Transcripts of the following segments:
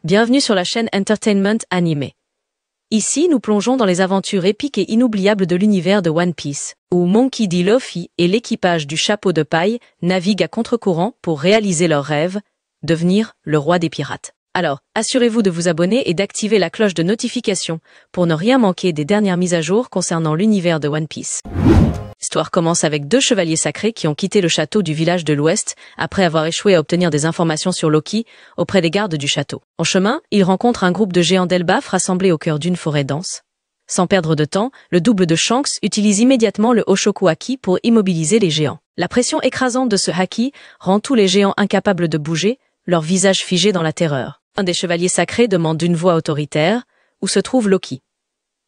bienvenue sur la chaîne Entertainment Animé. Ici, nous plongeons dans les aventures épiques et inoubliables de l'univers de One Piece, où Monkey D. Luffy et l'équipage du chapeau de paille naviguent à contre-courant pour réaliser leur rêve, devenir le roi des pirates. Alors, assurez-vous de vous abonner et d'activer la cloche de notification pour ne rien manquer des dernières mises à jour concernant l'univers de One Piece. L'histoire commence avec deux chevaliers sacrés qui ont quitté le château du village de l'Ouest après avoir échoué à obtenir des informations sur Loki auprès des gardes du château. En chemin, ils rencontrent un groupe de géants d'Elbaf rassemblés au cœur d'une forêt dense. Sans perdre de temps, le double de Shanks utilise immédiatement le Oshoku Haki pour immobiliser les géants. La pression écrasante de ce Haki rend tous les géants incapables de bouger, leur visage figé dans la terreur. Un des chevaliers sacrés demande d'une voix autoritaire « Où se trouve Loki ?»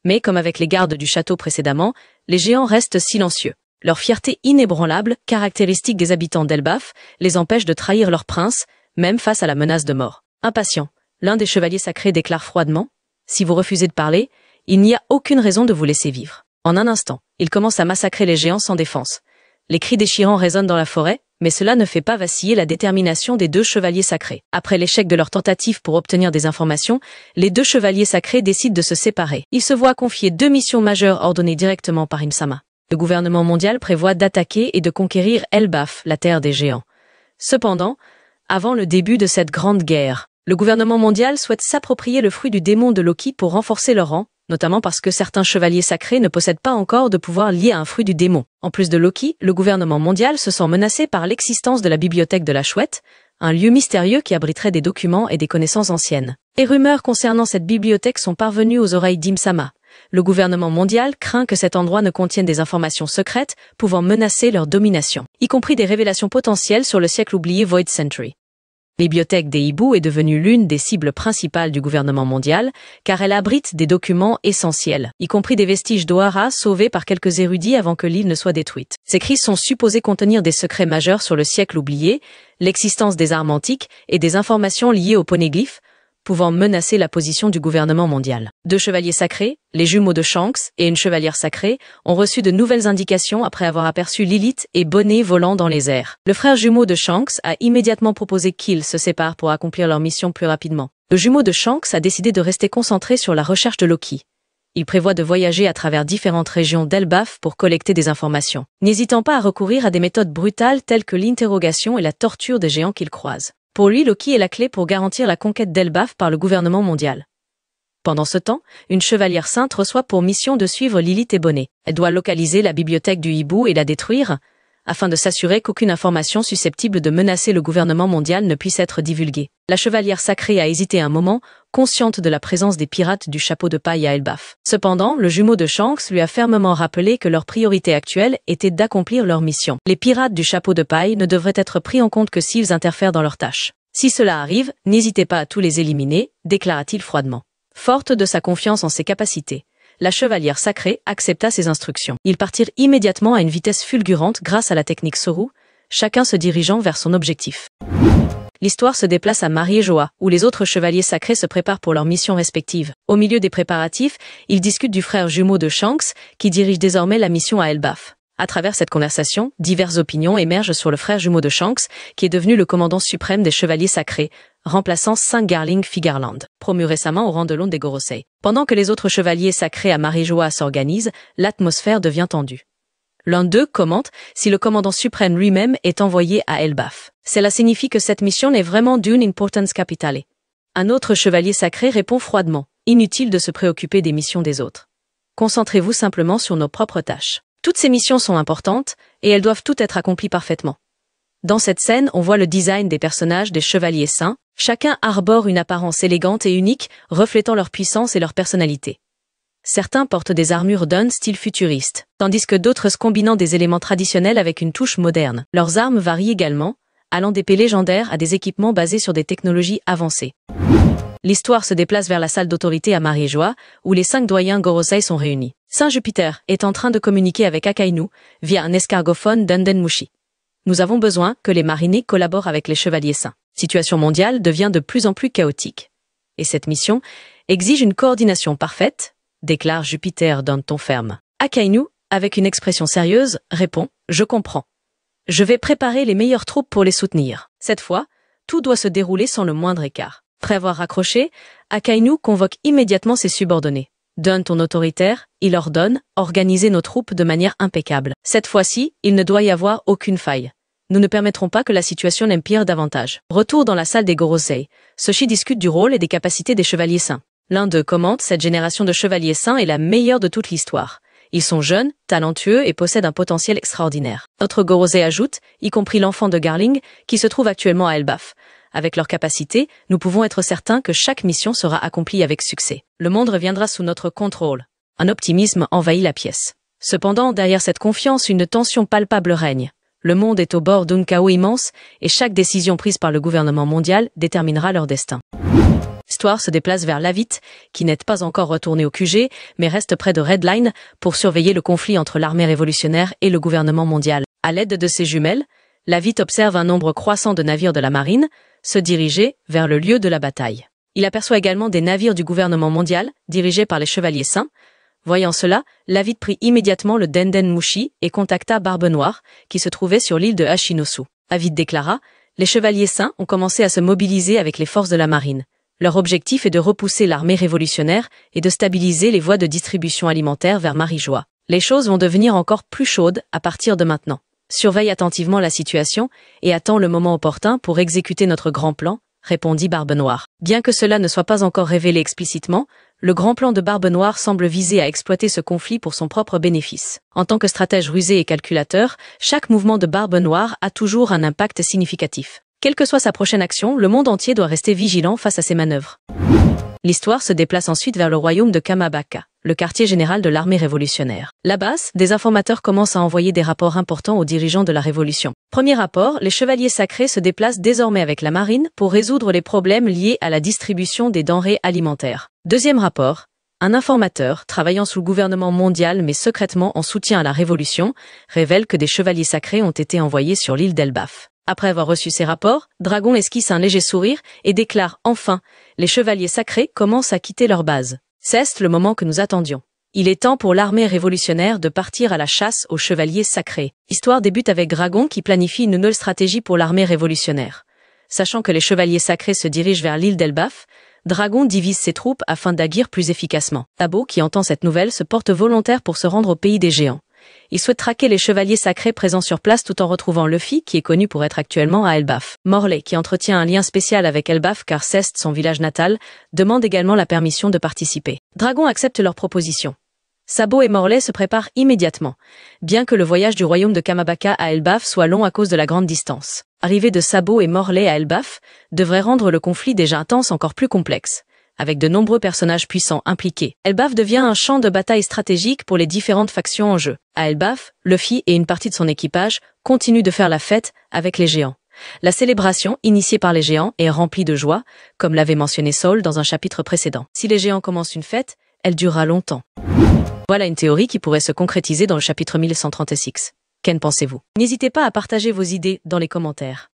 Mais comme avec les gardes du château précédemment, les géants restent silencieux. Leur fierté inébranlable, caractéristique des habitants d'Elbaf, les empêche de trahir leur prince, même face à la menace de mort. Impatient, l'un des chevaliers sacrés déclare froidement « Si vous refusez de parler, il n'y a aucune raison de vous laisser vivre. » En un instant, il commence à massacrer les géants sans défense. Les cris déchirants résonnent dans la forêt, mais cela ne fait pas vaciller la détermination des deux chevaliers sacrés. Après l'échec de leur tentative pour obtenir des informations, les deux chevaliers sacrés décident de se séparer. Ils se voient confier deux missions majeures ordonnées directement par Im-sama. Le gouvernement mondial prévoit d'attaquer et de conquérir Elbaf, la terre des géants. Cependant, avant le début de cette grande guerre, le gouvernement mondial souhaite s'approprier le fruit du démon de Loki pour renforcer leur rang, notamment parce que certains chevaliers sacrés ne possèdent pas encore de pouvoir lié à un fruit du démon. En plus de Loki, le gouvernement mondial se sent menacé par l'existence de la bibliothèque de la Chouette, un lieu mystérieux qui abriterait des documents et des connaissances anciennes. Les rumeurs concernant cette bibliothèque sont parvenues aux oreilles d'Im-sama. Le gouvernement mondial craint que cet endroit ne contienne des informations secrètes pouvant menacer leur domination, y compris des révélations potentielles sur le siècle oublié Void Century. La bibliothèque des hiboux est devenue l'une des cibles principales du gouvernement mondial, car elle abrite des documents essentiels, y compris des vestiges d'Ohara sauvés par quelques érudits avant que l'île ne soit détruite. Ces crises sont supposées contenir des secrets majeurs sur le siècle oublié, l'existence des armes antiques et des informations liées aux poneglyphes, pouvant menacer la position du gouvernement mondial. Deux chevaliers sacrés, les jumeaux de Shanks et une chevalière sacrée, ont reçu de nouvelles indications après avoir aperçu Lilith et Bonnet volant dans les airs. Le frère jumeau de Shanks a immédiatement proposé qu'ils se séparent pour accomplir leur mission plus rapidement. Le jumeau de Shanks a décidé de rester concentré sur la recherche de Loki. Il prévoit de voyager à travers différentes régions d'Elbaf pour collecter des informations, n'hésitant pas à recourir à des méthodes brutales telles que l'interrogation et la torture des géants qu'il croise. Pour lui, Loki est la clé pour garantir la conquête d'Elbaf par le gouvernement mondial. Pendant ce temps, une chevalière sainte reçoit pour mission de suivre Lilith et Bonnet. Elle doit localiser la bibliothèque du hibou et la détruire, afin de s'assurer qu'aucune information susceptible de menacer le gouvernement mondial ne puisse être divulguée. La chevalière sacrée a hésité un moment, consciente de la présence des pirates du chapeau de paille à Elbaf. Cependant, le jumeau de Shanks lui a fermement rappelé que leur priorité actuelle était d'accomplir leur mission. Les pirates du chapeau de paille ne devraient être pris en compte que s'ils interfèrent dans leurs tâches. Si cela arrive, n'hésitez pas à tous les éliminer, déclara-t-il froidement. Forte de sa confiance en ses capacités, la chevalière sacrée accepta ses instructions. Ils partirent immédiatement à une vitesse fulgurante grâce à la technique Soru, chacun se dirigeant vers son objectif. L'histoire se déplace à Mariejoa, où les autres chevaliers sacrés se préparent pour leurs missions respectives. Au milieu des préparatifs, ils discutent du frère jumeau de Shanks, qui dirige désormais la mission à Elbaf. À travers cette conversation, diverses opinions émergent sur le frère jumeau de Shanks, qui est devenu le commandant suprême des chevaliers sacrés, remplaçant Singarling Figarland, promu récemment au rang de l'onde des Gorosei. Pendant que les autres chevaliers sacrés à Mariejoa s'organisent, l'atmosphère devient tendue. L'un d'eux commente si le commandant suprême lui-même est envoyé à Elbaf. Cela signifie que cette mission est vraiment d'une importance capitale. Un autre chevalier sacré répond froidement, inutile de se préoccuper des missions des autres. Concentrez-vous simplement sur nos propres tâches. Toutes ces missions sont importantes, et elles doivent toutes être accomplies parfaitement. Dans cette scène, on voit le design des personnages des chevaliers saints. Chacun arbore une apparence élégante et unique, reflétant leur puissance et leur personnalité. Certains portent des armures d'un style futuriste, tandis que d'autres se combinant des éléments traditionnels avec une touche moderne. Leurs armes varient également, allant d'épées légendaires à des équipements basés sur des technologies avancées. L'histoire se déplace vers la salle d'autorité à Mariejoa, où les 5 doyens Gorosei sont réunis. Saint Jupiter est en train de communiquer avec Akainu via un escargophone d'Undenmushi. Nous avons besoin que les marinés collaborent avec les chevaliers saints. La situation mondiale devient de plus en plus chaotique. Et cette mission exige une coordination parfaite, déclare Jupiter d'un ton ferme. Akainu, avec une expression sérieuse, répond « Je comprends. Je vais préparer les meilleures troupes pour les soutenir. Cette fois, tout doit se dérouler sans le moindre écart. » Après avoir raccroché, Akainu convoque immédiatement ses subordonnés. D'un ton autoritaire, il ordonne « organiser nos troupes de manière impeccable ». Cette fois-ci, il ne doit y avoir aucune faille. Nous ne permettrons pas que la situation n'empire davantage. Retour dans la salle des Gorosei. Ceux-ci discutent du rôle et des capacités des chevaliers saints. L'un d'eux commente « Cette génération de chevaliers saints est la meilleure de toute l'histoire. Ils sont jeunes, talentueux et possèdent un potentiel extraordinaire. » Notre Gorosei ajoute, y compris l'enfant de Garling, qui se trouve actuellement à Elbaf. Avec leurs capacités, nous pouvons être certains que chaque mission sera accomplie avec succès. Le monde reviendra sous notre contrôle. Un optimisme envahit la pièce. Cependant, derrière cette confiance, une tension palpable règne. Le monde est au bord d'un chaos immense et chaque décision prise par le gouvernement mondial déterminera leur destin. L'histoire se déplace vers Lavit, qui n'est pas encore retourné au QG, mais reste près de Redline pour surveiller le conflit entre l'armée révolutionnaire et le gouvernement mondial. À l'aide de ses jumelles, Lavit observe un nombre croissant de navires de la marine se diriger vers le lieu de la bataille. Il aperçoit également des navires du gouvernement mondial dirigés par les chevaliers saints. Voyant cela, Lavit prit immédiatement le Denden Mushi et contacta Barbe Noire, qui se trouvait sur l'île de Hachinosu. Lavit déclara « Les chevaliers saints ont commencé à se mobiliser avec les forces de la marine. Leur objectif est de repousser l'armée révolutionnaire et de stabiliser les voies de distribution alimentaire vers Marijois. Les choses vont devenir encore plus chaudes à partir de maintenant. Surveille attentivement la situation et attends le moment opportun pour exécuter notre grand plan, répondit Barbe Noire. Bien que cela ne soit pas encore révélé explicitement, le grand plan de Barbe Noire semble viser à exploiter ce conflit pour son propre bénéfice. En tant que stratège rusé et calculateur, chaque mouvement de Barbe Noire a toujours un impact significatif. Quelle que soit sa prochaine action, le monde entier doit rester vigilant face à ses manœuvres. L'histoire se déplace ensuite vers le royaume de Kamabaka, le quartier général de l'armée révolutionnaire. Là-bas, des informateurs commencent à envoyer des rapports importants aux dirigeants de la révolution. Premier rapport, les chevaliers sacrés se déplacent désormais avec la marine pour résoudre les problèmes liés à la distribution des denrées alimentaires. Deuxième rapport, un informateur, travaillant sous le gouvernement mondial mais secrètement en soutien à la révolution, révèle que des chevaliers sacrés ont été envoyés sur l'île d'Elbaf. Après avoir reçu ces rapports, Dragon esquisse un léger sourire et déclare enfin « Les chevaliers sacrés commencent à quitter leur base. C'est le moment que nous attendions. Il est temps pour l'armée révolutionnaire de partir à la chasse aux chevaliers sacrés. » L'histoire débute avec Dragon qui planifie une nouvelle stratégie pour l'armée révolutionnaire. Sachant que les chevaliers sacrés se dirigent vers l'île d'Elbaf, Dragon divise ses troupes afin d'agir plus efficacement. Tabo, qui entend cette nouvelle, se porte volontaire pour se rendre au pays des géants. Il souhaite traquer les chevaliers sacrés présents sur place tout en retrouvant Luffy, qui est connu pour être actuellement à Elbaf. Morley, qui entretient un lien spécial avec Elbaf car c'est son village natal, demande également la permission de participer. Dragon accepte leur proposition. Sabo et Morley se préparent immédiatement, bien que le voyage du royaume de Kamabaka à Elbaf soit long à cause de la grande distance. L'arrivée de Sabo et Morley à Elbaf devrait rendre le conflit déjà intense encore plus complexe, avec de nombreux personnages puissants impliqués. Elbaf devient un champ de bataille stratégique pour les différentes factions en jeu. À Elbaf, Luffy et une partie de son équipage continuent de faire la fête avec les géants. La célébration, initiée par les géants, est remplie de joie, comme l'avait mentionné Saul dans un chapitre précédent. Si les géants commencent une fête, elle durera longtemps. Voilà une théorie qui pourrait se concrétiser dans le chapitre 1136. Qu'en pensez-vous? N'hésitez pas à partager vos idées dans les commentaires.